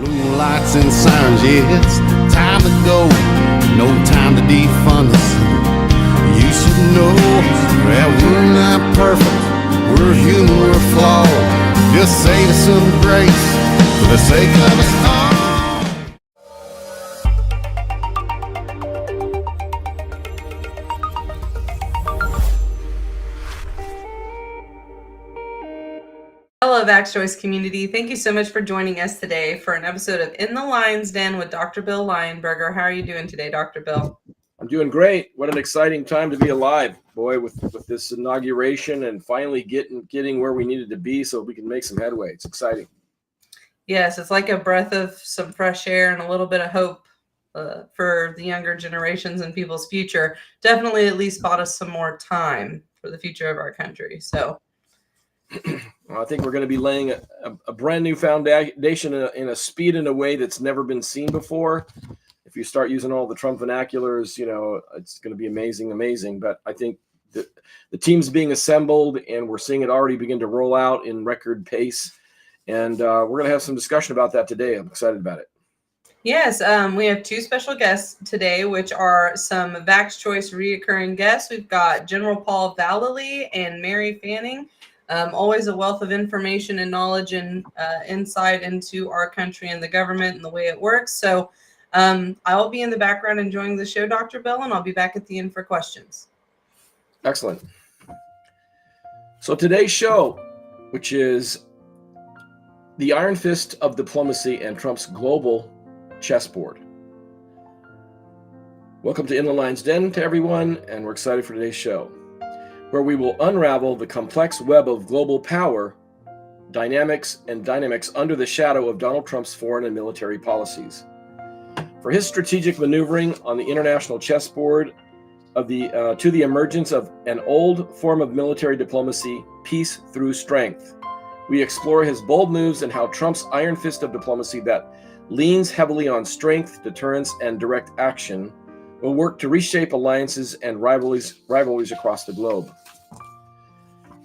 Blue lights and sirens, yeah, it's time to go. No time to defund us. You should know that we're not perfect. We're human, we're flawed. Just save us some grace for the sake of us all. Hello, Vax Choice community. Thank you so much for joining us today for an episode of In the Lion's Den with Dr. Bill Lionberger. How are you doing today, Dr. Bill? I'm doing great. What an exciting time to be alive, boy, with this inauguration and finally getting where we needed to be so we can make some headway. It's exciting. Yes, it's like a breath of some fresh air and a little bit of hope for the younger generations and people's future. Definitely at least bought us some more time for the future of our country. So Well, I think we're going to be laying a brand new foundation in a speed and a way that's never been seen before. If you start using all the Trump vernaculars, it's going to be amazing. But I think the team's being assembled, and we're seeing it already begin to roll out in record pace. And we're going to have some discussion about that today. I'm excited about it. Yes, we have two special guests today, which are some Vax Choice reoccurring guests. We've got General Paul Vallely and Mary Fanning. Always a wealth of information and knowledge and insight into our country and the government and the way it works. So I'll be in the background enjoying the show, Dr. Bill, and I'll be back at the end for questions. Excellent. So today's show, which is the Iron Fist of Diplomacy and Trump's Global Chessboard. Welcome to In the Lion's Den to everyone, and we're excited for today's show, where we will unravel the complex web of global power, dynamics under the shadow of Donald Trump's foreign and military policies. For his strategic maneuvering on the international chessboard to the emergence of an old form of military diplomacy, peace through strength, we explore his bold moves and how Trump's iron fist of diplomacy that leans heavily on strength, deterrence, and direct action will work to reshape alliances and rivalries across the globe.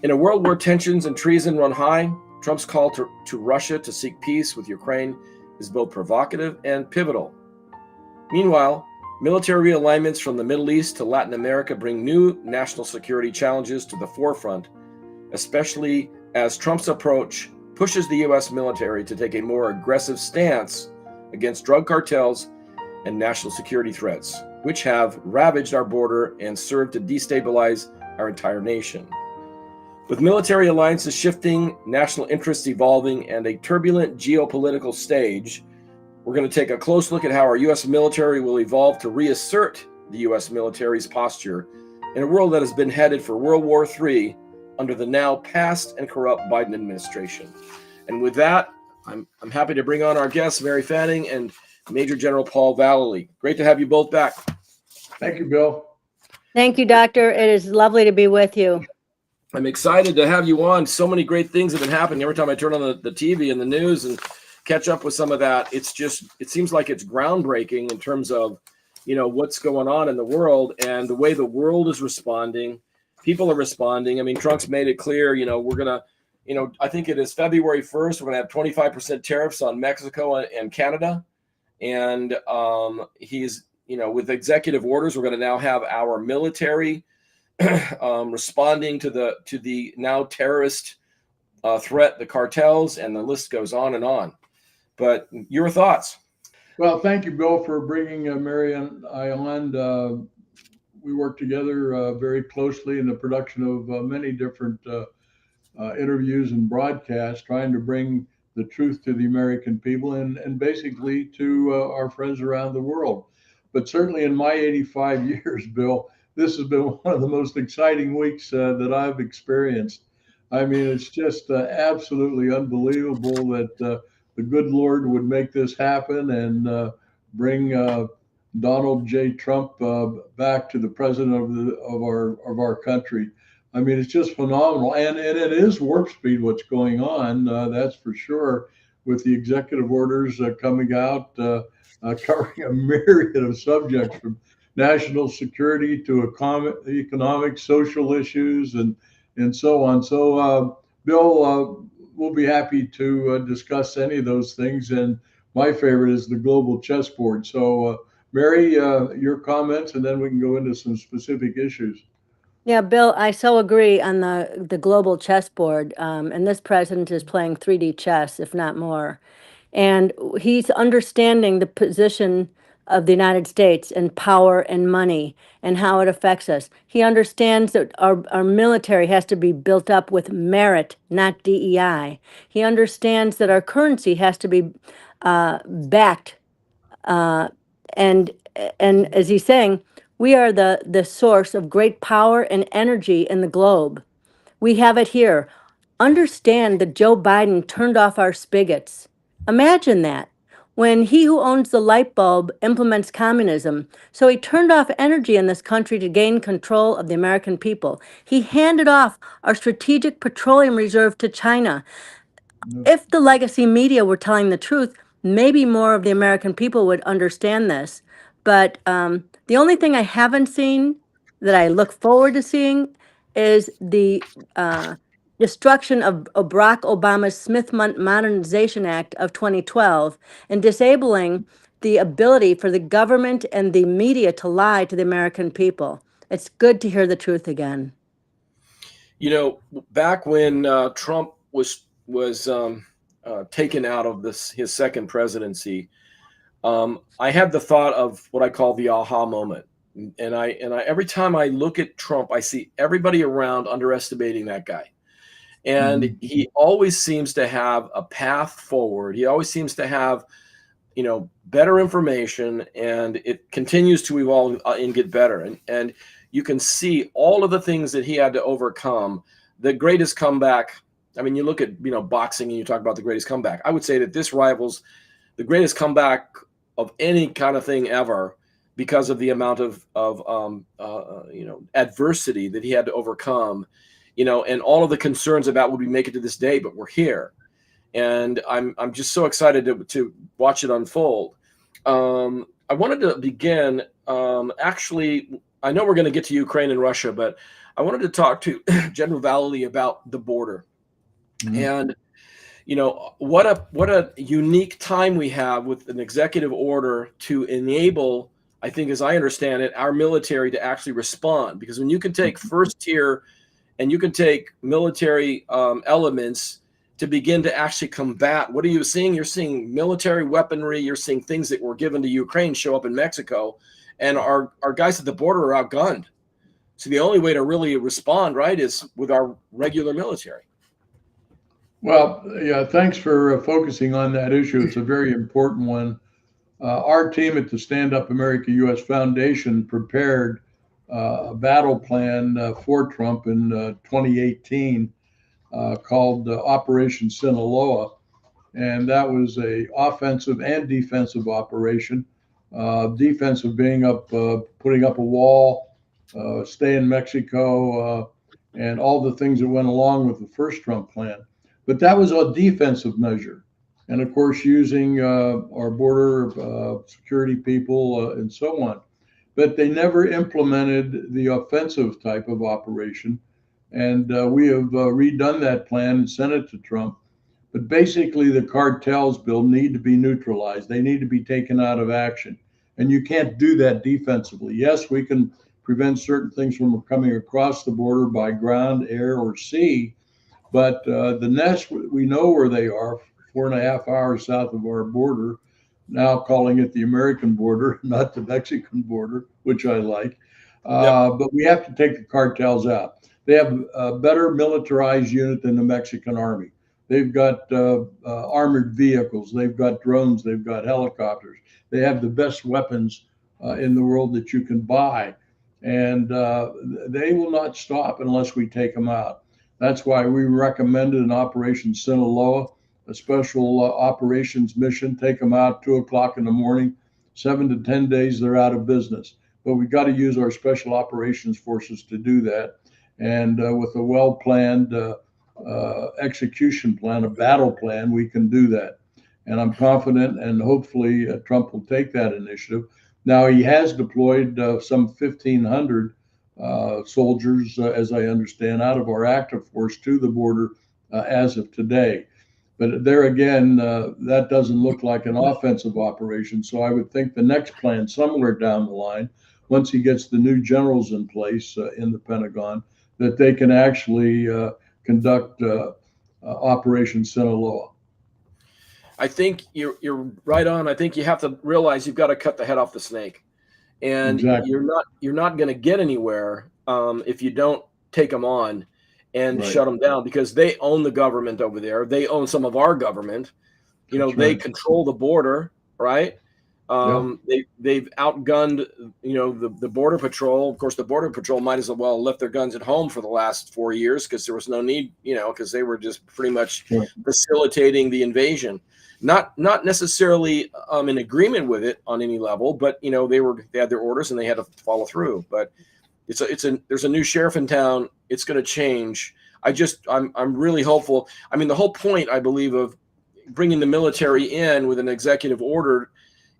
In a world where tensions and treason run high, Trump's call to Russia to seek peace with Ukraine is both provocative and pivotal. Meanwhile, military realignments from the Middle East to Latin America bring new national security challenges to the forefront, especially as Trump's approach pushes the U.S. military to take a more aggressive stance against drug cartels and national security threats, which have ravaged our border and served to destabilize our entire nation. With military alliances shifting, national interests evolving, and a turbulent geopolitical stage, we're going to take a close look at how our U.S. military will evolve to reassert the U.S. military's posture in a world that has been headed for World War III under the now past and corrupt Biden administration. And with that, I'm happy to bring on our guests, Mary Fanning and Major General Paul Vallely. Great to have you both back. Thank you, Bill. Thank you, Doctor. It is lovely to be with you. I'm excited to have you on. So many great things have been happening. Every time I turn on the TV and the news and catch up with some of that, it seems like it's groundbreaking in terms of, what's going on in the world and the way the world is responding. People are responding. I mean, Trump's made it clear, we're going to, I think it is February 1st, we're going to have 25% tariffs on Mexico and Canada. And he's, with executive orders, we're going to now have our military responding to the now terrorist threat, the cartels, and the list goes on and on. But your thoughts? Well, thank you, Bill, for bringing Mary and I on. We worked together very closely in the production of many different interviews and broadcasts, trying to bring the truth to the American people and basically to our friends around the world. But certainly in my 85 years, Bill, this has been one of the most exciting weeks that I've experienced. I mean, it's just absolutely unbelievable that the good Lord would make this happen and bring Donald J. Trump back to the president of our country. I mean, it's just phenomenal, and it is warp speed what's going on. That's for sure, with the executive orders coming out, covering a myriad of subjects from national security to economic, social issues, and so on. So, Bill, we'll be happy to discuss any of those things. And my favorite is the global chessboard. So, Mary, your comments, and then we can go into some specific issues. Yeah, Bill, I so agree on the global chessboard. And this president is playing 3D chess, if not more. And he's understanding the position of the United States and power and money and how it affects us. He understands that our military has to be built up with merit, not DEI. He understands that our currency has to be backed uh, and and as he's saying, we are the source of great power and energy in the globe. We have it here. Understand that Joe Biden turned off our spigots. Imagine that. When he who owns the light bulb implements communism, so he turned off energy in this country to gain control of the American people. He handed off our strategic petroleum reserve to China. If the legacy media were telling the truth, maybe more of the American people would understand this. But the only thing I haven't seen that I look forward to seeing is the destruction of Barack Obama's Modernization Act of 2012 and disabling the ability for the government and the media to lie to the American people. It's good to hear the truth again. You know, back when Trump was taken out of his second presidency, I had the thought of what I call the aha moment. And I every time I look at Trump, I see everybody around underestimating that guy. And he always seems to have a path forward. He always seems to have, better information, and it continues to evolve and get better. And you can see all of the things that he had to overcome. The greatest comeback. I mean, you look at boxing and you talk about the greatest comeback. I would say that this rivals the greatest comeback of any kind of thing ever, because of the amount of adversity that he had to overcome, and all of the concerns about would we make it to this day, but we're here. And I'm just so excited to watch it unfold. I wanted to begin, actually, I know we're going to get to Ukraine and Russia, but I wanted to talk to General Vallely about the border. And what a unique time we have with an executive order to enable, I think, as I understand it, our military to actually respond. Because when you can take first tier and you can take military elements to begin to actually combat, what are you seeing? You're seeing military weaponry. You're seeing things that were given to Ukraine show up in Mexico, and our guys at the border are outgunned. So the only way to really respond, right, is with our regular military. Well, yeah, thanks for focusing on that issue. It's a very important one. Our team at the Stand Up America U.S. Foundation prepared a battle plan for Trump in 2018 called Operation Sinaloa. And that was a offensive and defensive operation. Defensive being putting up a wall, stay in Mexico, and all the things that went along with the first Trump plan. But that was a defensive measure. And of course, using our border security people and so on. But they never implemented the offensive type of operation. And we have redone that plan and sent it to Trump. But basically, the cartels, Bill, need to be neutralized. They need to be taken out of action. And you can't do that defensively. Yes, we can prevent certain things from coming across the border by ground, air, or sea. But the nests, we know where they are, 4.5 hours south of our border, now calling it the American border, not the Mexican border, which I like. But we have to take the cartels out. They have a better militarized unit than the Mexican army. They've got armored vehicles. They've got drones. They've got helicopters. They have the best weapons in the world that you can buy. And they will not stop unless we take them out. That's why we recommended an Operation Sinaloa, a special operations mission. Take them out 2 o'clock in the morning, 7 to 10 days, they're out of business. But we got to use our special operations forces to do that. And with a well-planned execution plan, a battle plan, we can do that. And I'm confident, and hopefully Trump will take that initiative. Now, he has deployed some 1,500 soldiers, as I understand, out of our active force to the border as of today. But there again, that doesn't look like an offensive operation. So I would think the next plan, somewhere down the line, once he gets the new generals in place in the Pentagon, that they can actually conduct Operation Sinaloa. I think you're right on. I think you have to realize you've got to cut the head off the snake, and Exactly. you're not going to get anywhere if you don't take them on and Right. shut them down, because they own the government over there. They own some of our government. That's They right. control the border, right? Yeah. They've outgunned, the border patrol. Of course, the border patrol might as well left their guns at home for the last 4 years, because there was no need, because they were just pretty much Right. facilitating the invasion. Not necessarily in agreement with it on any level, but they had their orders and they had to follow through. But there's a new sheriff in town. It's going to change. I'm really hopeful. I mean, the whole point, I believe, of bringing the military in with an executive order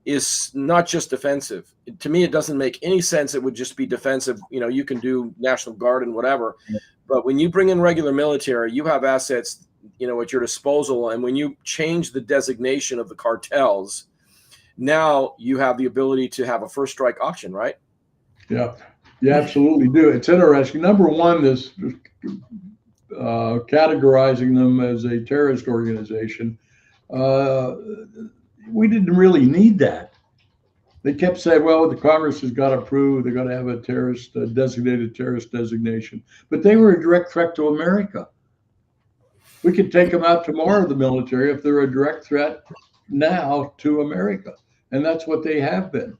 is not just defensive. To me, it doesn't make any sense. It would just be defensive. You can do National Guard and whatever, but when you bring in regular military, you have assets, at your disposal. And when you change the designation of the cartels, now you have the ability to have a first strike option, right? Yeah. You absolutely do. It's interesting. Number one, this categorizing them as a terrorist organization. We didn't really need that. They kept saying, well, the Congress has got to approve, they're going to have a designated terrorist designation. But they were a direct threat to America. We could take them out tomorrow, the military, if they're a direct threat now to America. And that's what they have been.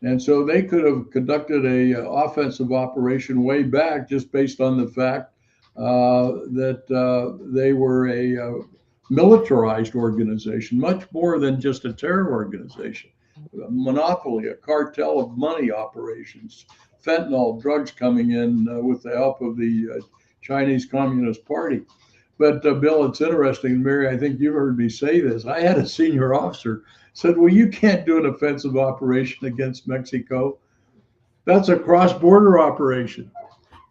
And so they could have conducted a offensive operation way back just based on the fact that they were a militarized organization, much more than just a terror organization. A monopoly, a cartel of money operations, fentanyl, drugs coming in with the help of the Chinese Communist Party. But Bill, it's interesting, Mary, I think you've heard me say this. I had a senior officer said, well, you can't do an offensive operation against Mexico. That's a cross-border operation.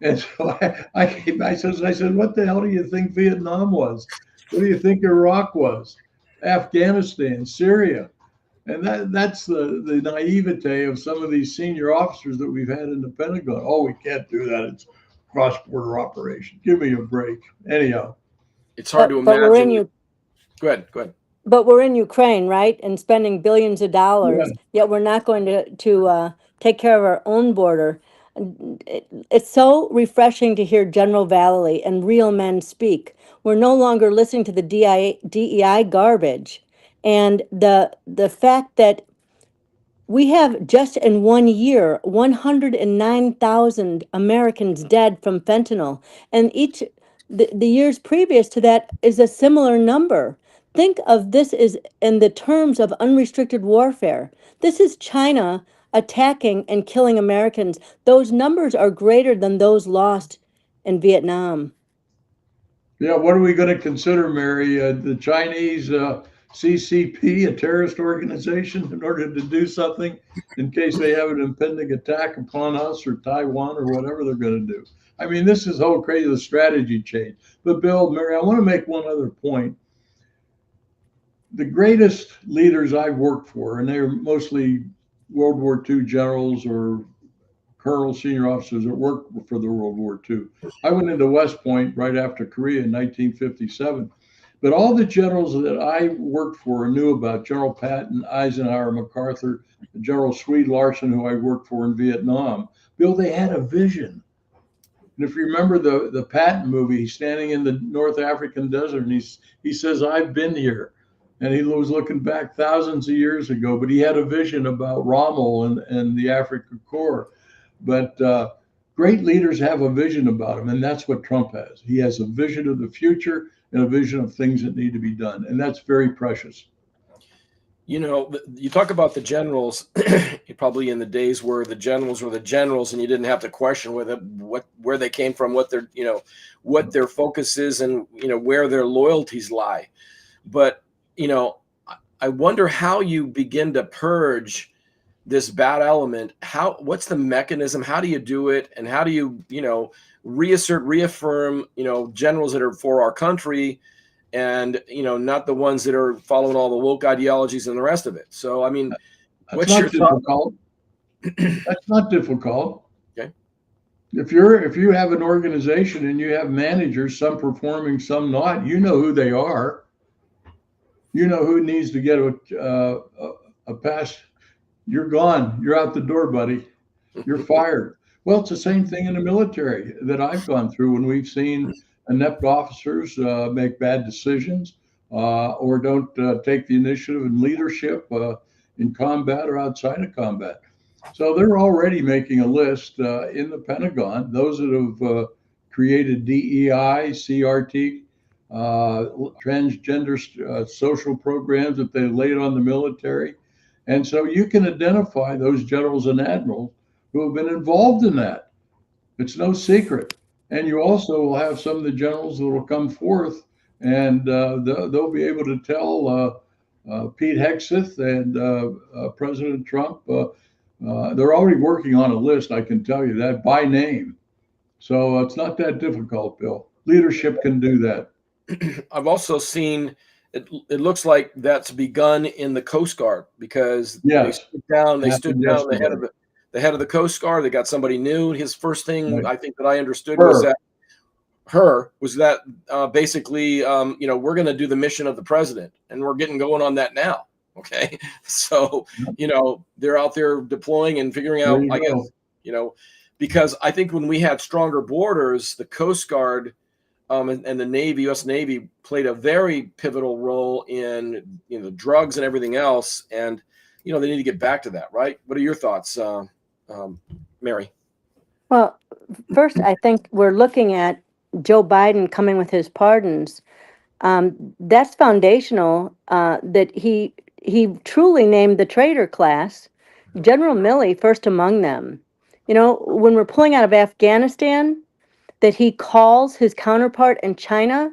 And so I said, what the hell do you think Vietnam was? What do you think Iraq was? Afghanistan, Syria. And that's the naivete of some of these senior officers that we've had in the Pentagon. Oh, we can't do that. It's cross-border operation. Give me a break. Anyhow. It's hard to But imagine. Go ahead. But we're in Ukraine, right? And spending billions of dollars, yet we're not going to take care of our own border. It's so refreshing to hear General Vallely and real men speak. We're no longer listening to the DEI garbage. And the fact that we have just in 1 year 109,000 Americans dead from fentanyl, and the years previous to that is a similar number. Think of this as in the terms of unrestricted warfare. This is China attacking and killing Americans. Those numbers are greater than those lost in Vietnam. Yeah, what are we going to consider, Mary? The Chinese CCP, a terrorist organization, in order to do something in case they have an impending attack upon us or Taiwan or whatever they're going to do. I mean, this is whole crazy, the strategy change. But Bill, Mary, I want to make one other point. The greatest leaders I've worked for, and they're mostly World War II generals or colonel senior officers that worked for the World War II. I went into West Point right after Korea in 1957. But all the generals that I worked for and knew about, General Patton, Eisenhower, MacArthur, General Swede Larson, who I worked for in Vietnam, Bill, they had a vision. And if you remember the Patton movie, he's standing in the North African desert and he says, I've been here. And he was looking back thousands of years ago, but he had a vision about Rommel and the African Corps. But great leaders have a vision about them, and that's what Trump has. He has a vision of the future and a vision of things that need to be done, and that's very precious. You talk about the generals, probably in the days where the generals were the generals, and you didn't have to question where they came from, what their focus is, and where their loyalties lie. But I wonder how you begin to purge this bad element. What's the mechanism? How do you do it? And how do you reaffirm generals that are for our country and not the ones that are following all the woke ideologies and the rest of it. So I mean, That's what's not your thought? difficult. That's not difficult. Okay. If you have an organization and you have managers, some performing, some not, you know who they are. You know who needs to get a pass. You're gone. You're out the door, buddy. You're fired. Well, it's the same thing in the military that I've gone through when we've seen inept officers make bad decisions or don't take the initiative and leadership in combat or outside of combat. So they're already making a list in the Pentagon, those that have created DEI, CRT, transgender social programs that they laid on the military. And so you can identify those generals and admirals who have been involved in that. It's no secret. And you also will have some of the generals that will come forth and they'll be able to tell Pete Hegseth and President Trump, they're already working on a list, I can tell you that, by name. So it's not that difficult, Bill. Leadership can do that. I've also seen it looks like that's begun in the Coast Guard, because Yes. they stood down the head of the Coast Guard. They got somebody new. His first thing, Right. I think, that I understood was that basically we're going to do the mission of the president, and we're getting going on that now. Okay, so they're out there deploying and figuring out, I guess, because I think when we had stronger borders, the Coast Guard and the Navy, U.S. Navy, played a very pivotal role in drugs and everything else, and they need to get back to that, right? What are your thoughts, Mary? Well, first, I think we're looking at Joe Biden coming with his pardons. That's foundational. That he truly named the traitor class, General Milley first among them. When we're pulling out of Afghanistan, that he calls his counterpart in China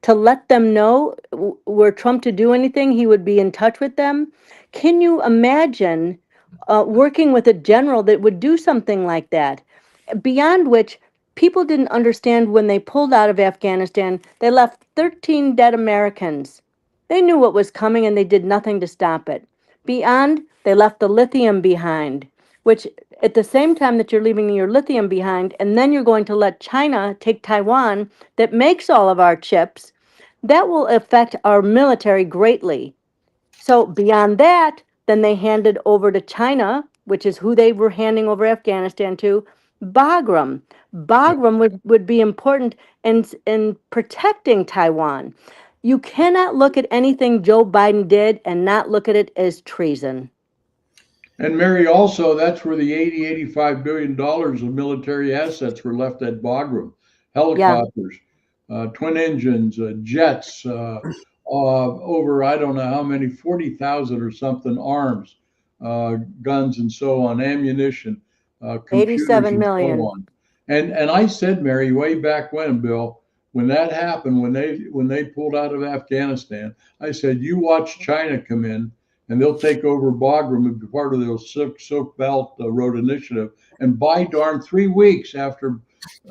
to let them know were Trump to do anything, he would be in touch with them. Can you imagine working with a general that would do something like that? Beyond which, people didn't understand when they pulled out of Afghanistan, they left 13 dead Americans. They knew what was coming and they did nothing to stop it. Beyond, they left the lithium behind, which at the same time that you're leaving your lithium behind, and then you're going to let China take Taiwan that makes all of our chips, that will affect our military greatly. So beyond that, then they handed over to China, which is who they were handing over Afghanistan to, Bagram. Bagram would be important in protecting Taiwan. You cannot look at anything Joe Biden did and not look at it as treason. And Mary, also, that's where the $85 billion of military assets were left at Bagram. Helicopters, twin engines, jets, over, I don't know how many, 40,000 or something, arms, guns and so on, ammunition, computers 87 and million. so on. And I said, Mary, way back when, Bill, when that happened, when they pulled out of Afghanistan, I said, you watch China come in, and they'll take over Bagram and be part of the Silk Belt Road Initiative. And by darn, 3 weeks after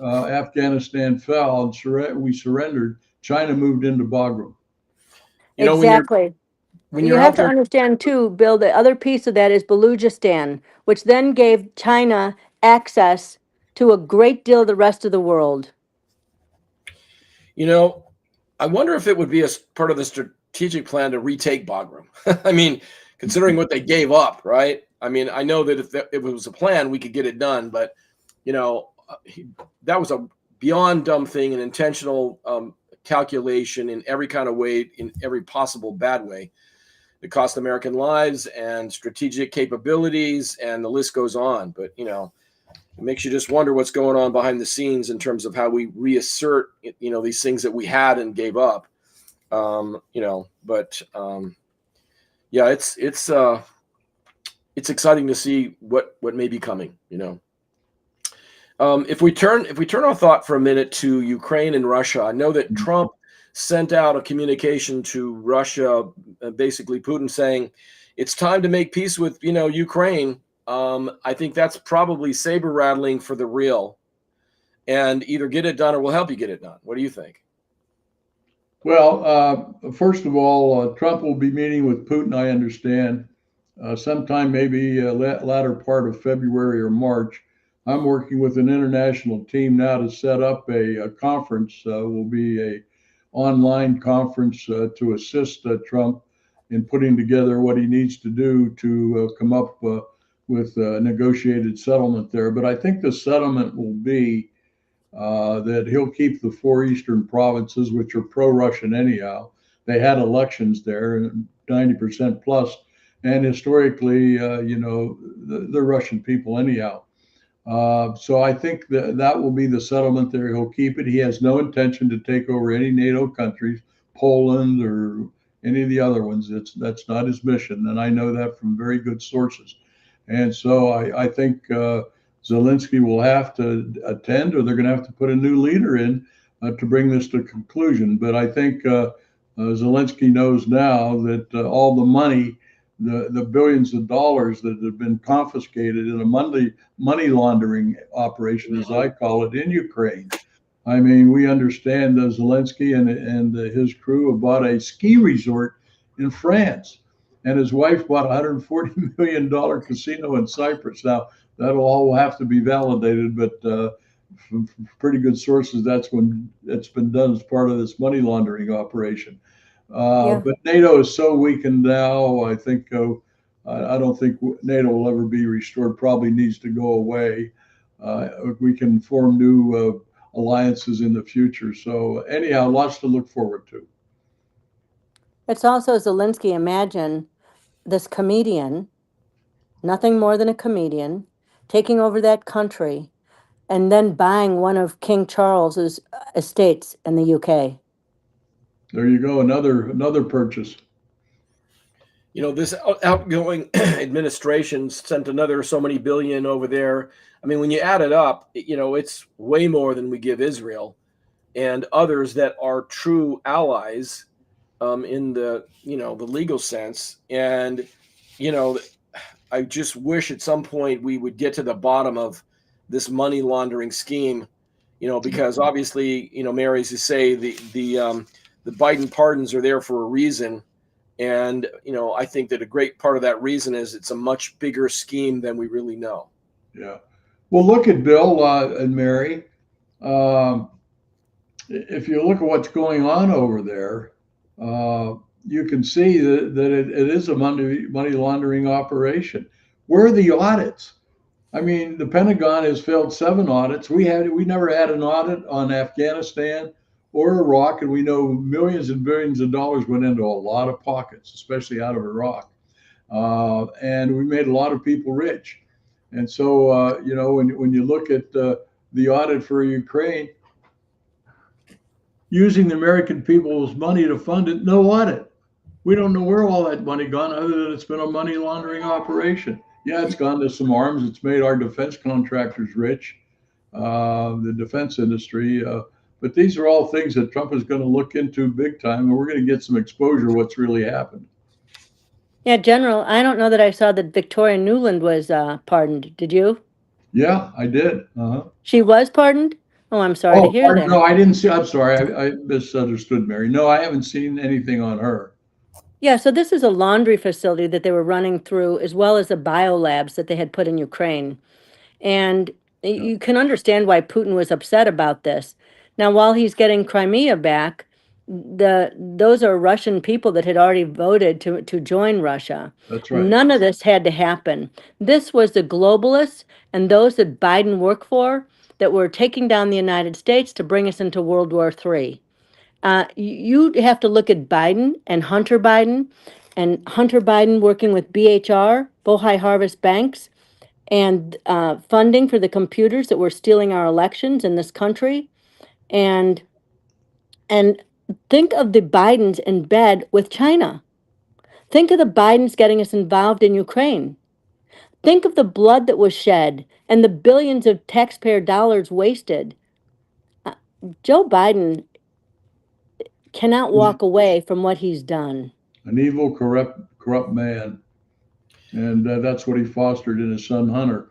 Afghanistan fell and we surrendered, China moved into Bagram. Exactly. When you you're have out to there, understand too, Bill, the other piece of that is Balujistan, which then gave China access to a great deal of the rest of the world. I wonder if it would be a part of the strategic plan to retake Bagram. I mean, considering what they gave up, right? I mean, I know that if it was a plan, we could get it done, but that was a beyond dumb thing, an intentional calculation in every kind of way, in every possible bad way. It cost American lives and strategic capabilities, and the list goes on. But it makes you just wonder what's going on behind the scenes in terms of how we reassert, these things that we had and gave up. Yeah, it's exciting to see what may be coming. If we turn our thought for a minute to Ukraine and Russia, I know that Trump sent out a communication to Russia, basically Putin, saying it's time to make peace with Ukraine. I think that's probably saber rattling for the real, and either get it done or we'll help you get it done. What do you think? Well, first of all, Trump will be meeting with Putin, I understand, sometime maybe latter part of February or March. I'm working with an international team now to set up a conference. Will be a online conference to assist Trump in putting together what he needs to do to come up with a negotiated settlement there. But I think the settlement will be that he'll keep the four eastern provinces, which are pro-Russian anyhow. They had elections there, 90% plus, and historically, they're Russian people anyhow. So I think that will be the settlement there. He'll keep it. He has no intention to take over any NATO countries, Poland or any of the other ones. That's not his mission, and I know that from very good sources. And so I think Zelensky will have to attend, or they're going to have to put a new leader in to bring this to conclusion. But I think Zelensky knows now that all the money, the billions of dollars that have been confiscated in a money laundering operation, as I call it, in Ukraine. I mean, we understand Zelensky and his crew have bought a ski resort in France, and his wife bought a $140 million casino in Cyprus. Now, that'll all have to be validated, but from pretty good sources, that's when it's been done as part of this money laundering operation. But NATO is so weakened now. I think I don't think NATO will ever be restored. Probably needs to go away. We can form new alliances in the future. So anyhow, lots to look forward to. It's also Zelensky. Imagine this comedian, nothing more than a comedian, taking over that country and then buying one of King Charles's estates in the UK. There you go, another purchase. You know, this outgoing administration sent another so many billion over there. I mean, when you add it up, it's way more than we give Israel and others that are true allies in the legal sense. And, I just wish at some point we would get to the bottom of this money laundering scheme, because obviously, Mary, as you say, the Biden pardons are there for a reason. And, I think that a great part of that reason is it's a much bigger scheme than we really know. Yeah. Well, look at Bill and Mary. If you look at what's going on over there, you can see that it is a money laundering operation. Where are the audits? I mean, the Pentagon has failed 7 audits. We never had an audit on Afghanistan or Iraq, and we know millions and billions of dollars went into a lot of pockets, especially out of Iraq. And we made a lot of people rich. And so, when you look at the audit for Ukraine, using the American people's money to fund it, no audit. We don't know where all that money gone, other than it's been a money laundering operation. Yeah, it's gone to some arms. It's made our defense contractors rich, the defense industry. But these are all things that Trump is going to look into big time, and we're going to get some exposure what's really happened. Yeah, General, I don't know that I saw that Victoria Nuland was pardoned. Did you? Yeah, I did. She was pardoned? Oh, I'm sorry to hear that. No, I didn't see. I'm sorry. I misunderstood, Mary. No, I haven't seen anything on her. Yeah, so this is a laundry facility that they were running through, as well as the biolabs that they had put in Ukraine. And you can understand why Putin was upset about this. Now, while he's getting Crimea back, those are Russian people that had already voted to join Russia. That's right. None of this had to happen. This was the globalists and those that Biden worked for that were taking down the United States to bring us into World War III. You have to look at Biden and Hunter Biden working with BHR, Bohai Harvest Banks, and funding for the computers that were stealing our elections in this country. And think of the Bidens in bed with China. Think of the Bidens getting us involved in Ukraine. Think of the blood that was shed and the billions of taxpayer dollars wasted. Joe Biden cannot walk away from what he's done. An evil, corrupt man. And that's what he fostered in his son, Hunter.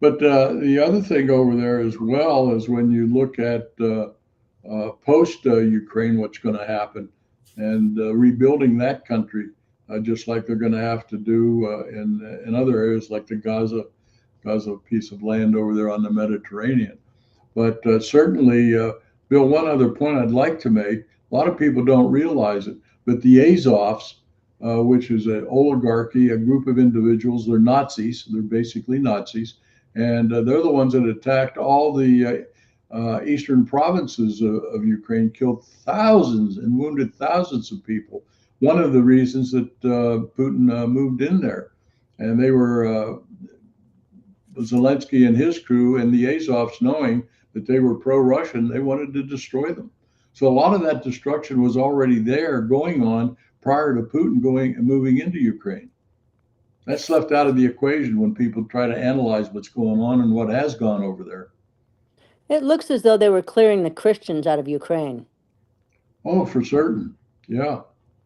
But the other thing over there as well is when you look at post Ukraine, what's going to happen, and rebuilding that country, just like they're going to have to do in other areas like the Gaza piece of land over there on the Mediterranean. But certainly, Bill, one other point I'd like to make, a lot of people don't realize it, but the Azovs, which is an oligarchy, a group of individuals, they're Nazis, they're basically Nazis, and they're the ones that attacked all the eastern provinces of Ukraine, killed thousands and wounded thousands of people. One of the reasons that Putin moved in there. And they were Zelensky and his crew and the Azovs, knowing that they were pro-Russian, they wanted to destroy them. So a lot of that destruction was already there, going on prior to Putin moving into Ukraine. That's left out of the equation when people try to analyze what's going on and what has gone over there. It looks as though they were clearing the Christians out of Ukraine. Oh, for certain. Yeah.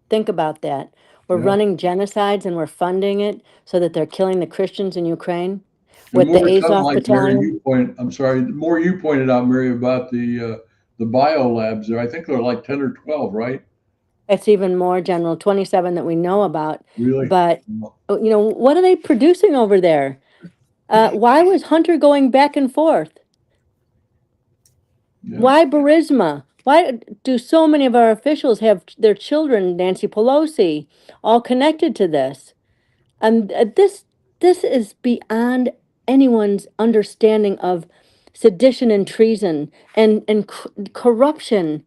Think about that. We're Yeah. running genocides and we're funding it so that they're killing the Christians in Ukraine And with the more something Azov like Mary, battalion. the more you pointed out, Mary, about the bio labs there. I think there are like 10 or 12, right? It's even more, General, 27 that we know about. Really? But, what are they producing over there? Why was Hunter going back and forth? Yeah. Why Burisma? Why do so many of our officials have their children, Nancy Pelosi, all connected to this? And this is beyond anyone's understanding of sedition and treason and corruption.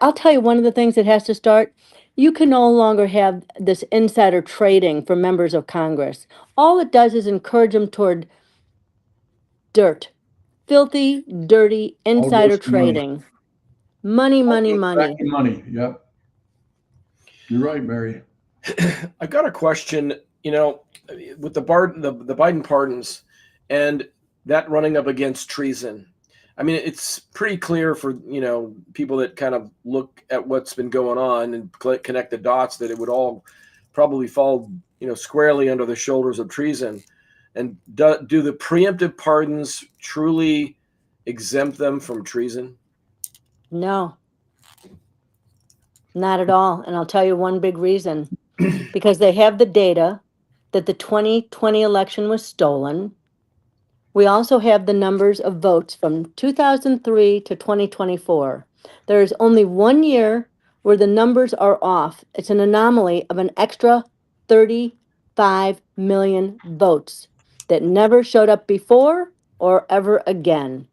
I'll tell you, one of the things that has to start. You can no longer have this insider trading for members of Congress. All it does is encourage them toward dirt, filthy, dirty All insider goes to money. trading. Money, money, All goes money. back to money. Yep. You're right, Mary. I've got a question, with the Biden pardons and that running up against treason. I mean, it's pretty clear for, people that kind of look at what's been going on and connect the dots that it would all probably fall, squarely under the shoulders of treason. And do the preemptive pardons truly exempt them from treason? No, not at all. And I'll tell you one big reason. Because they have the data that the 2020 election was stolen. We also have the numbers of votes from 2003 to 2024. There is only 1 year where the numbers are off. It's an anomaly of an extra 35 million votes that never showed up before or ever again.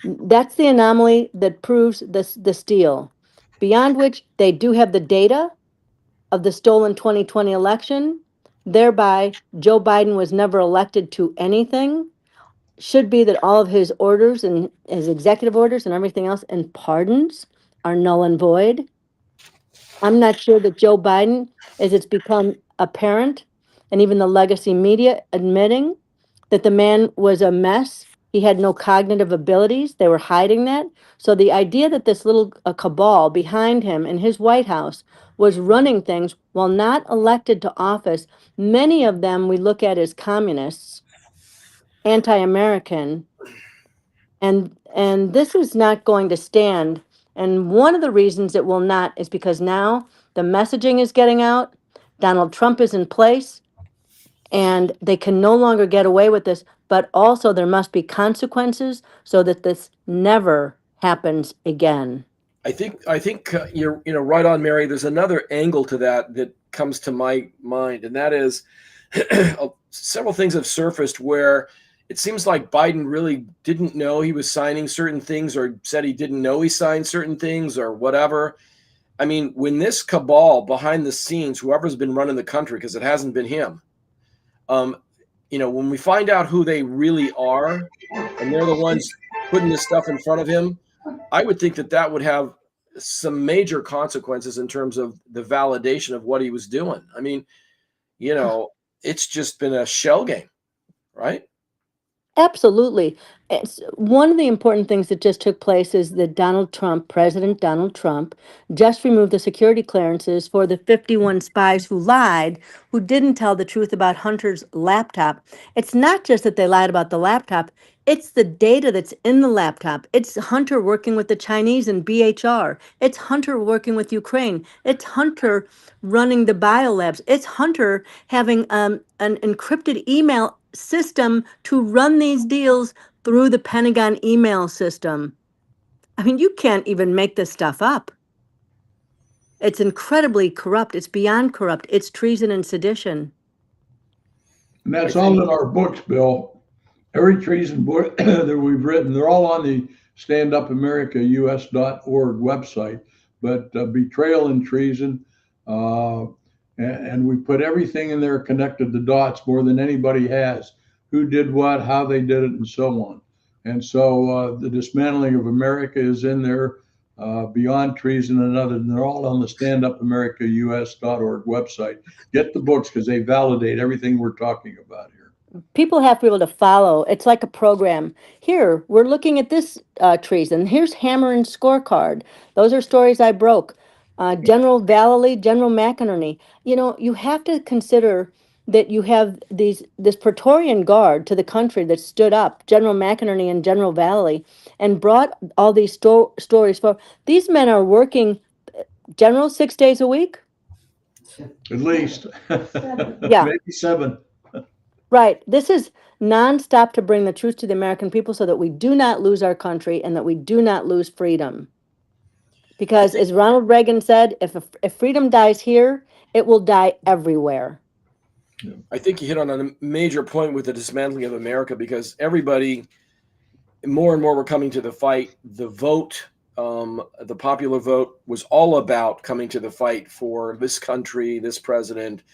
That's the anomaly that proves the steal. Beyond which, they do have the data of the stolen 2020 election. Thereby, Joe Biden was never elected to anything. Should be that all of his orders and his executive orders and everything else and pardons are null and void. I'm not sure that Joe Biden, as it's become apparent, and even the legacy media admitting that the man was a mess. He had no cognitive abilities. They were hiding that. So the idea that this little cabal behind him in his White House was running things while not elected to office, many of them we look at as communists, anti-American, and this is not going to stand. And one of the reasons it will not is because now the messaging is getting out. Donald Trump is in place and they can no longer get away with this, but also there must be consequences so that this never happens again. I think you're right on, Mary. There's another angle to that comes to my mind, and that is several things have surfaced where it seems like Biden really didn't know he was signing certain things, or said he didn't know he signed certain things, or whatever. I mean, when this cabal behind the scenes, whoever's been running the country, because it hasn't been him, when we find out who they really are, and they're the ones putting this stuff in front of him, I would think that would have some major consequences in terms of the validation of what he was doing. I mean, it's just been a shell game, right? Absolutely. It's one of the important things that just took place is that President Donald Trump, just removed the security clearances for the 51 spies who lied, who didn't tell the truth about Hunter's laptop. It's not just that they lied about the laptop, It's the data that's in the laptop. It's Hunter working with the Chinese and BHR. It's Hunter working with Ukraine. It's Hunter running the biolabs. It's Hunter having an encrypted email system to run these deals through the Pentagon email system. I mean, you can't even make this stuff up. It's incredibly corrupt. It's beyond corrupt. It's treason and sedition. And that's all in our books, Bill. Every treason book that we've written, they're all on the standupamericaus.org website. But betrayal and treason, and we put everything in there, connected the dots more than anybody has. Who did what, how they did it, and so on. And so the dismantling of America is in there, beyond treason and other. And they're all on the standupamericaus.org website. Get the books because they validate everything we're talking about here. People have to be able to follow. It's like a program. Here, we're looking at this treason. Here's Hammer and Scorecard. Those are stories I broke. General Vallely, General McInerney. You know, you have to consider that you have this Praetorian Guard to the country that stood up, General McInerney and General Vallely, and brought all these stories for. These men are working, General, 6 days a week? At least. Yeah. Maybe 7. Right. This is nonstop to bring the truth to the American people so that we do not lose our country and that we do not lose freedom. Because as Ronald Reagan said, if freedom dies here, it will die everywhere. I think you hit on a major point with the dismantling of America, because everybody, more and more, were coming to the fight. The vote, the popular vote, was all about coming to the fight for this country, this president.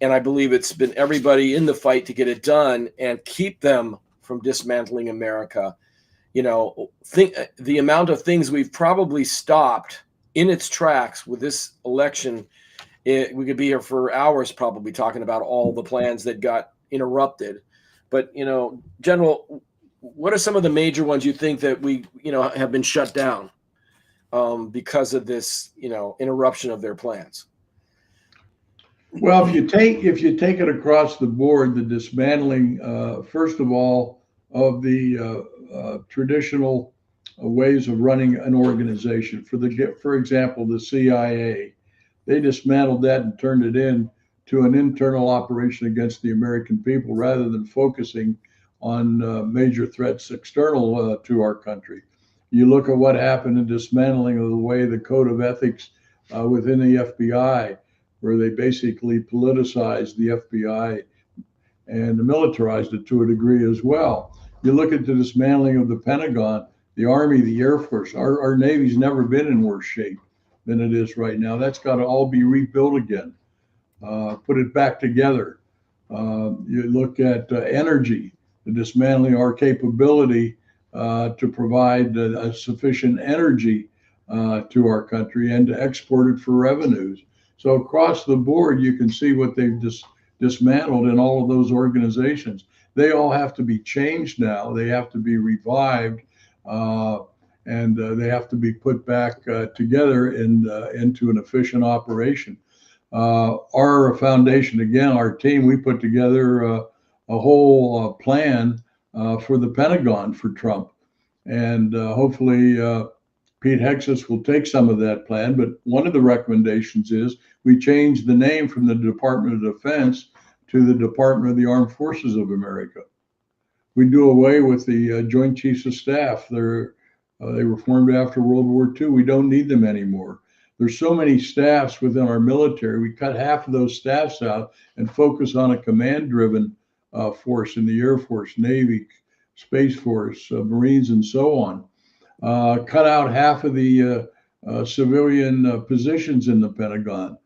And I believe it's been everybody in the fight to get it done and keep them from dismantling America. You know, think the amount of things we've probably stopped in its tracks with this election. We could be here for hours probably talking about all the plans that got interrupted. But, you know, General, what are some of the major ones you think that we, you know, have been shut down because of this, you know, interruption of their plans? Well, if you take it across the board, the dismantling, first of all, of the traditional ways of running an organization. For example, the CIA, they dismantled that and turned it into an internal operation against the American people rather than focusing on major threats external to our country. You look at what happened in dismantling of the way the code of ethics within the FBI, where they basically politicized the FBI and militarized it to a degree as well. You look at the dismantling of the Pentagon, the Army, the Air Force. Our Navy's never been in worse shape than it is right now. That's got to all be rebuilt again, put it back together. You look at energy, the dismantling our capability to provide sufficient energy to our country and to export it for revenues. So across the board, you can see what they've dismantled in all of those organizations. They all have to be changed now. They have to be revived, and they have to be put back together into an efficient operation. Our foundation, again, our team, we put together a whole plan for the Pentagon for Trump. And hopefully Pete Hexas will take some of that plan. But one of the recommendations is we change the name from the Department of Defense to the Department of the Armed Forces of America. We do away with the Joint Chiefs of Staff. They were formed after World War II. We don't need them anymore. There's so many staffs within our military. We cut half of those staffs out and focus on a command-driven force in the Air Force, Navy, Space Force, Marines, and so on. Cut out half of the civilian positions in the Pentagon.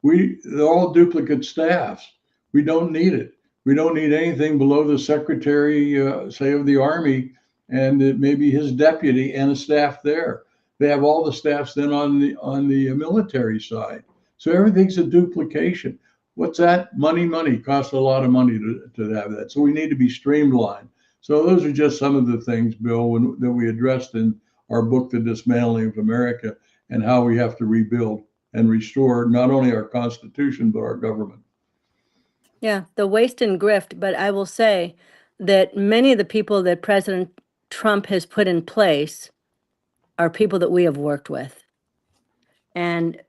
They're all duplicate staffs. We don't need it. We don't need anything below the Secretary, say, of the Army, and maybe his deputy and a staff there. They have all the staffs then on the military side. So everything's a duplication. What's that? Money. Costs a lot of money to have that. So we need to be streamlined. So those are just some of the things, Bill, that we addressed in our book, The Dismantling of America, and how we have to rebuild and restore not only our Constitution, but our government. Yeah, the waste and grift. But I will say, that many of the people that President Trump has put in place are people that we have worked with. And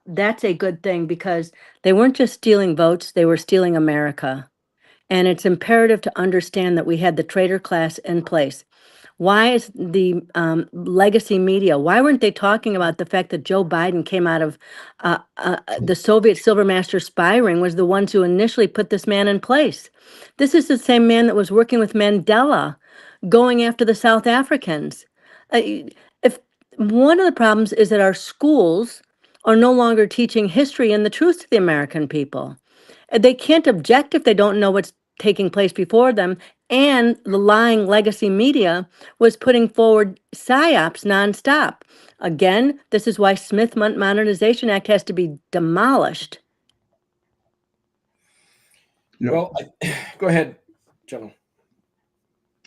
that's a good thing because they weren't just stealing votes, they were stealing America. And it's imperative to understand that we had the traitor class in place. Why is the legacy media, why weren't they talking about the fact that Joe Biden came out of the Soviet silver master spy ring, was the ones who initially put this man in place? This is the same man that was working with Mandela, going after the South Africans. If one of the problems is that our schools are no longer teaching history and the truth to the American people. They can't object if they don't know what's taking place before them. And the lying legacy media was putting forward psyops nonstop. Again, this is why Smith Modernization Act has to be demolished. Yeah. Well, go ahead, General.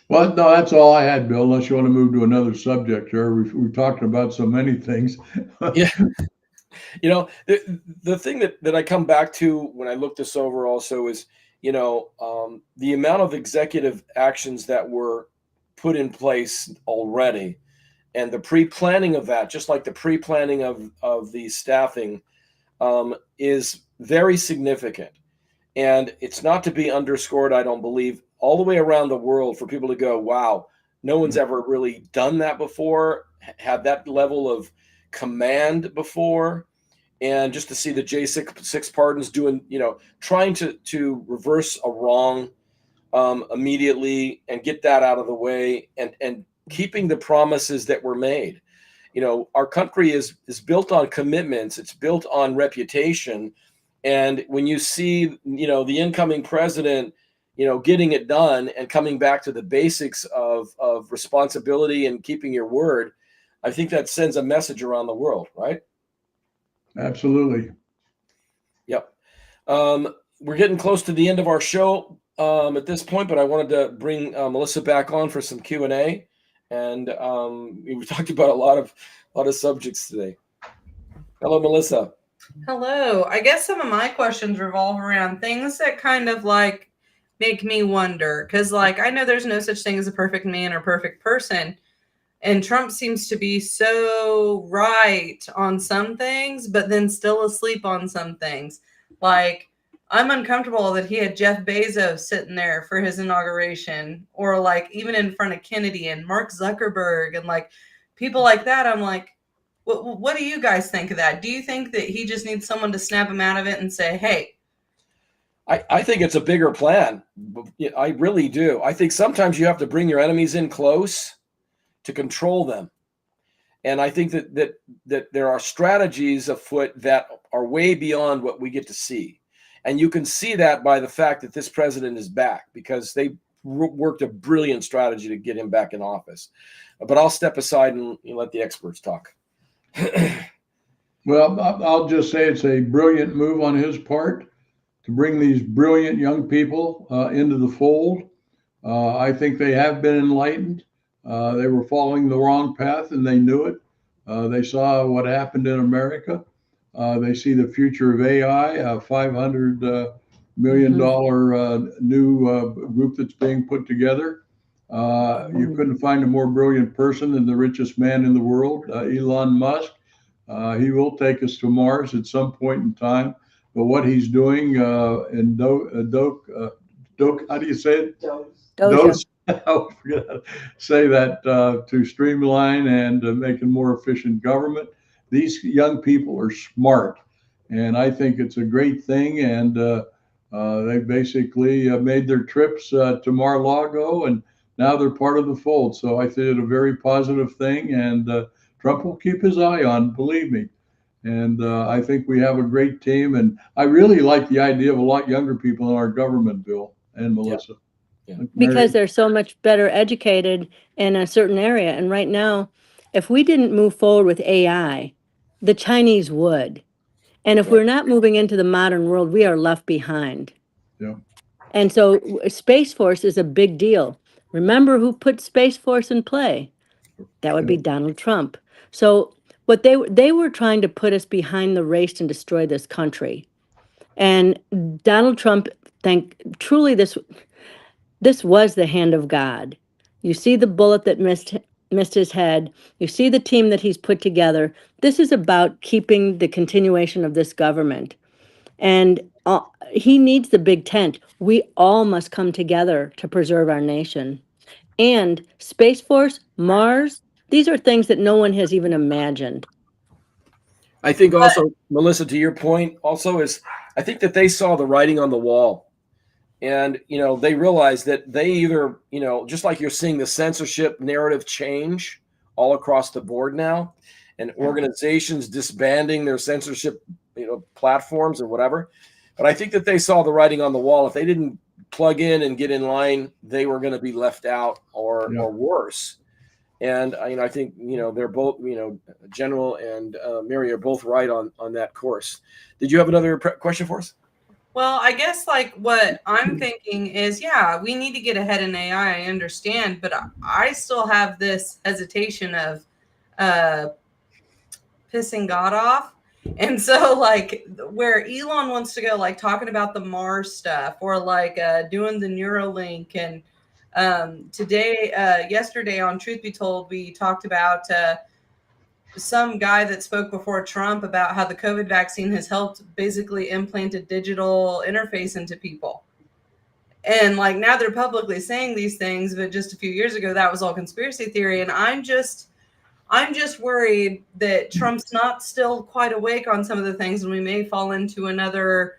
Well, no, that's all I had, Bill, unless you want to move to another subject here. We've talked about so many things. Yeah. You know, the thing that I come back to when I look this over also is, you know, the amount of executive actions that were put in place already and the pre-planning of that, just like the pre-planning of the staffing, is very significant. And it's not to be underscored, I don't believe, all the way around the world for people to go, wow, no one's ever really done that before, had that level of command before. And just to see the J6 pardons doing, you know, trying to reverse a wrong immediately and get that out of the way and keeping the promises that were made. You know, our country is built on commitments. It's built on reputation. And when you see, you know, the incoming president, you know, getting it done and coming back to the basics of responsibility and keeping your word, I think that sends a message around the world, right? Absolutely. Yep. We're getting close to the end of our show at this point, but I wanted to bring Melissa back on for some Q&A. And we talked about a lot of subjects today. Hello, Melissa. Hello. I guess some of my questions revolve around things that kind of like make me wonder. Because, like, I know there's no such thing as a perfect man or perfect person. And Trump seems to be so right on some things, but then still asleep on some things. Like, I'm uncomfortable that he had Jeff Bezos sitting there for his inauguration, or like even in front of Kennedy and Mark Zuckerberg and like people like that. I'm like, what do you guys think of that? Do you think that he just needs someone to snap him out of it and say, hey? I think it's a bigger plan. I really do. I think sometimes you have to bring your enemies in close to control them. And I think that there are strategies afoot that are way beyond what we get to see. And you can see that by the fact that this president is back, because they worked a brilliant strategy to get him back in office. But I'll step aside and let the experts talk. Well, I'll just say it's a brilliant move on his part to bring these brilliant young people into the fold. I think they have been enlightened. They were following the wrong path and they knew it. They saw what happened in America. They see the future of AI, a $500 million new group that's being put together. You couldn't find a more brilliant person than the richest man in the world, Elon Musk. He will take us to Mars at some point in time. But what he's doing in how do you say it? Doja. I forget how to say that, to streamline and make a more efficient government. These young people are smart, and I think it's a great thing. And they basically made their trips to Mar-a-Lago, and now they're part of the fold. So I think it's a very positive thing, and Trump will keep his eye on, believe me. And I think we have a great team. And I really like the idea of a lot younger people in our government, Bill and Melissa. Yeah. Because they're so much better educated in a certain area. And right now, if we didn't move forward with AI, the Chinese would. And if we're not moving into the modern world, we are left behind. Yeah. And so Space Force is a big deal. Remember who put Space Force in play? That would be Donald Trump. So what they were trying to put us behind the race and destroy this country. And Donald Trump, truly this, This was the hand of God. You see the bullet that missed his head. You see the team that he's put together. This is about keeping the continuation of this government. And he needs the big tent. We all must come together to preserve our nation. And Space Force, Mars, these are things that no one has even imagined. I think also, Melissa, to your point, also is I think that they saw the writing on the wall, and they realized that they either just like you're seeing the censorship narrative change all across the board now, and organizations disbanding their censorship platforms or whatever. But I think that they saw the writing on the wall. If they didn't plug in and get in line, they were going to be left out or worse. And I think they're both General and Mary are both right on that course. Did you have another question for us? Well, I guess like what I'm thinking is, yeah, we need to get ahead in AI. I understand, but I still have this hesitation of pissing God off. And so like where Elon wants to go, like talking about the Mars stuff or like doing the Neuralink. And yesterday on Truth Be Told, we talked about some guy that spoke before Trump about how the COVID vaccine has helped basically implant a digital interface into people. And like now they're publicly saying these things, but just a few years ago, that was all conspiracy theory. And I'm just worried that Trump's not still quite awake on some of the things, and we may fall into another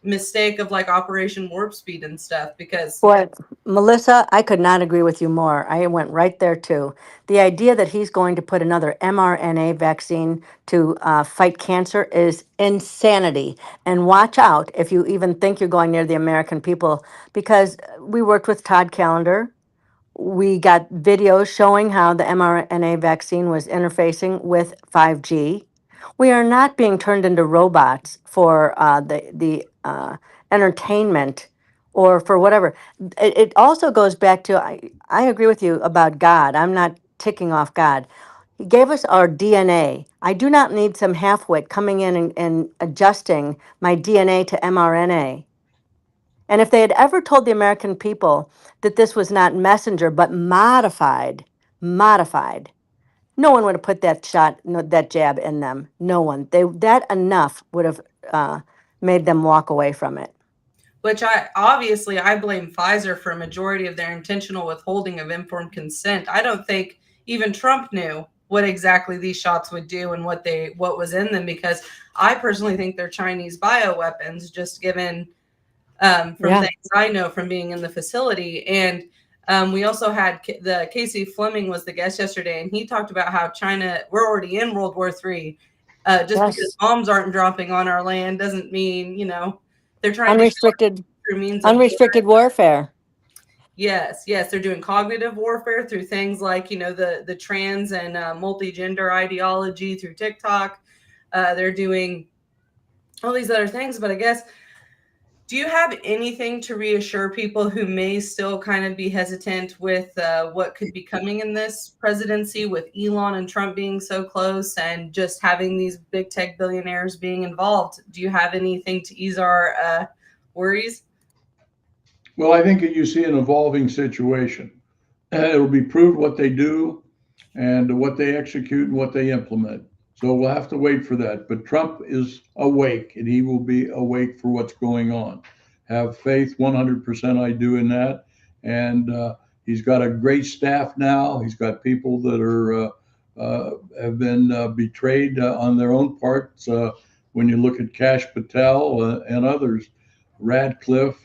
mistake of like Operation Warp Speed and stuff. Because Boy, Melissa, I could not agree with you more. I went right there too. The idea that he's going to put another mRNA vaccine to fight cancer is insanity. And watch out if you even think you're going near the American people, because we worked with Todd Callender. We got videos showing how the mRNA vaccine was interfacing with 5G. We are not being turned into robots for the entertainment or for whatever. It also goes back to I agree with you about God. I'm not ticking off God. He gave us our DNA. I do not need some halfwit coming in and adjusting my DNA to mRNA. And if they had ever told the American people that this was not messenger but modified, no one would have put that shot, no, that jab in them. No one. That enough would have made them walk away from it. which I blame Pfizer for a majority of their intentional withholding of informed consent. I don't think even Trump knew what exactly these shots would do and what was in them, because I personally think they're Chinese bioweapons, just given things I know from being in the facility. And we also had Casey Fleming was the guest yesterday, and he talked about how China, we're already in World War III. Because bombs aren't dropping on our land doesn't mean, they're trying unrestricted warfare. Yes, they're doing cognitive warfare through things like, the trans and multi-gender ideology through TikTok. They're doing all these other things, but I guess, do you have anything to reassure people who may still kind of be hesitant with what could be coming in this presidency, with Elon and Trump being so close and just having these big tech billionaires being involved? Do you have anything to ease our worries? Well, I think that you see an evolving situation. It'll be proved what they do and what they execute and what they implement. So we'll have to wait for that. But Trump is awake, and he will be awake for what's going on. Have faith, 100% I do in that. And he's got a great staff now. He's got people that have been betrayed on their own parts. When you look at Kash Patel and others, Radcliffe.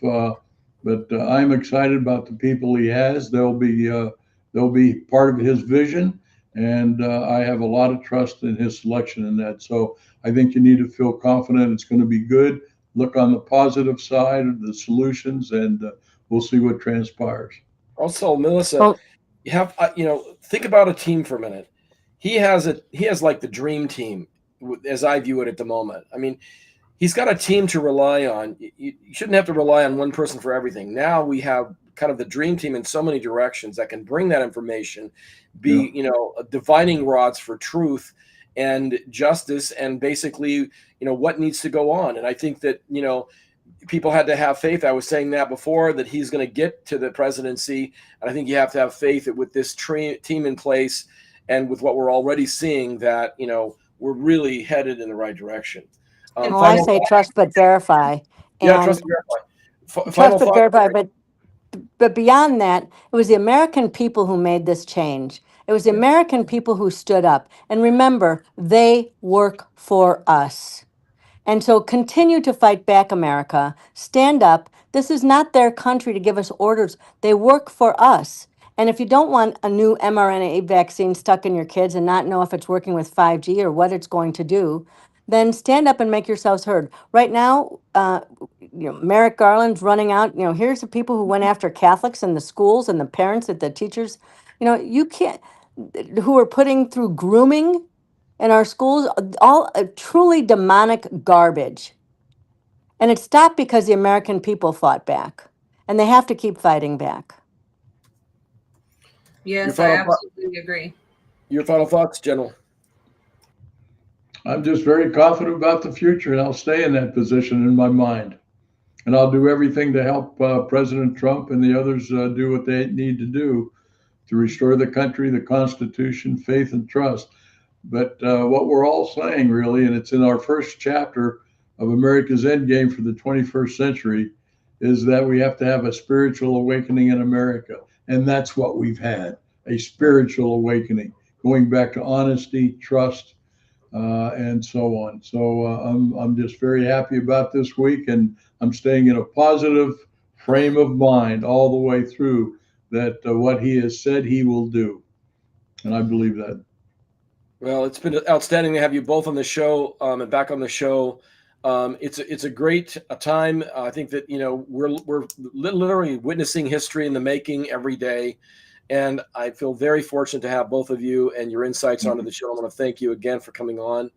But I'm excited about the people he has. They'll be part of his vision. And I have a lot of trust in his selection in that. So I think you need to feel confident it's going to be good. Look on the positive side of the solutions, and we'll see what transpires. Also, Melissa, you have think about a team for a minute. He has like the dream team, as I view it at the moment. I mean, he's got a team to rely on. You shouldn't have to rely on one person for everything. Now we have kind of the dream team in so many directions that can bring that information, be divining rods for truth and justice, and basically what needs to go on. And I think that people had to have faith. I was saying that before, that he's going to get to the presidency. And I think you have to have faith that with this team in place and with what we're already seeing, that, we're really headed in the right direction. Well, I say trust but verify. Yeah, And trust but verify. trust but verify, but beyond that, it was the American people who made this change. It was the American people who stood up. And remember, they work for us. And so continue to fight back, America. Stand up. This is not their country to give us orders. They work for us. And if you don't want a new mRNA vaccine stuck in your kids and not know if it's working with 5G or what it's going to do, then stand up and make yourselves heard. Right now, Merrick Garland's running out. Here's the people who went after Catholics in the schools and the parents and the teachers. You can't, who are putting through grooming in our schools, all truly demonic garbage. And it stopped because the American people fought back, and they have to keep fighting back. Yes, I absolutely agree. Your final thoughts, General? I'm just very confident about the future, and I'll stay in that position in my mind. And I'll do everything to help President Trump and the others do what they need to do to restore the country, the Constitution, faith, and trust. But what we're all saying, really, and it's in our first chapter of America's Endgame for the 21st century, is that we have to have a spiritual awakening in America. And that's what we've had, a spiritual awakening, going back to honesty, trust, and so on. So I'm just very happy about this week, and I'm staying in a positive frame of mind all the way through that what he has said he will do. And I believe that. Well, it's been outstanding to have you both on the show and back on the show. It's a great time. I think that we're literally witnessing history in the making every day, and I feel very fortunate to have both of you and your insights onto the show. I want to thank you again for coming on,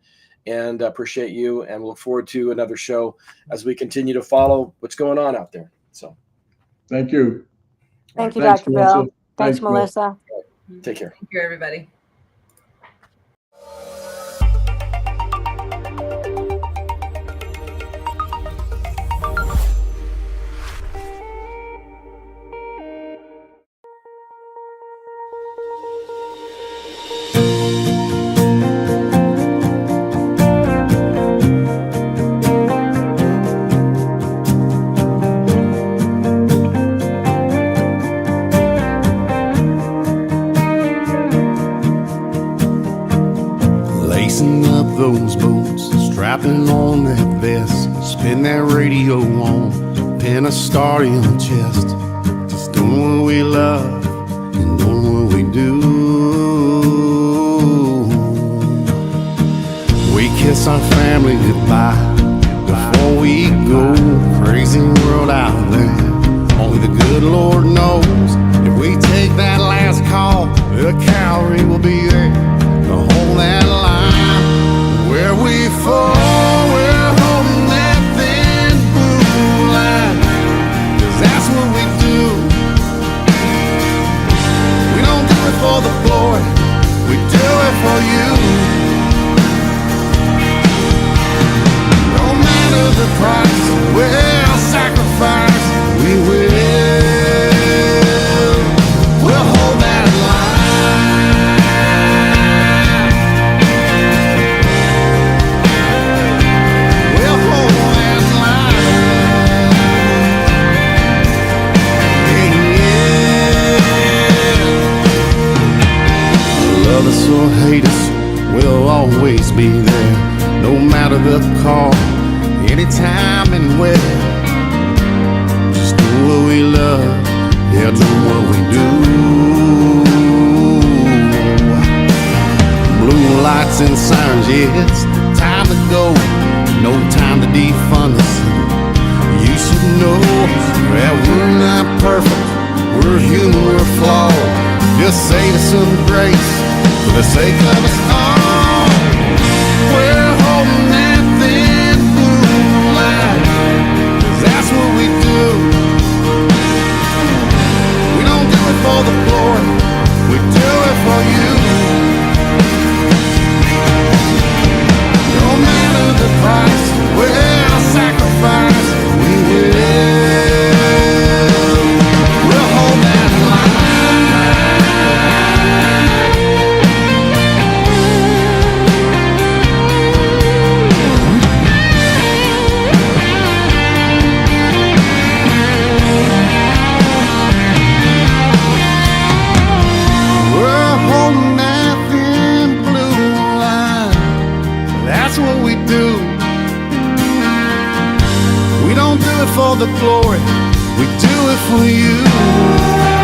and appreciate you, and look forward to another show as we continue to follow what's going on out there. So, thank you. Thank you, Dr. Bill. Thanks, Melissa. Take care. Thank you, everybody. Those boots, strapping on that vest, spin that radio on, pin a star in the chest. Just doing what we love and doing what we do. We kiss our family goodbye before we go. Crazy world out there, only the good Lord knows. If we take that last call, the cavalry will be there to hold that line. Where we fall, we're holding that thin blue line, 'cause that's what we do. We don't do it for the glory, we do it for you. No matter the price, we'll sacrifice, we will. We'll hold that line. Love us or hate us, we'll always be there. No matter the call, anytime and where. Just do what we love, yeah, do what we do. Blue lights and sirens, yeah, it's time to go. No time to defund us. You should know that we're not perfect, we're human, we're flawed. Just save us some grace for the sake of us all. We're holding that thin blue line, 'cause that's what we do. We don't do it for the glory, we do it for you. No matter the price, we'll sacrifice, we will. We do it for you.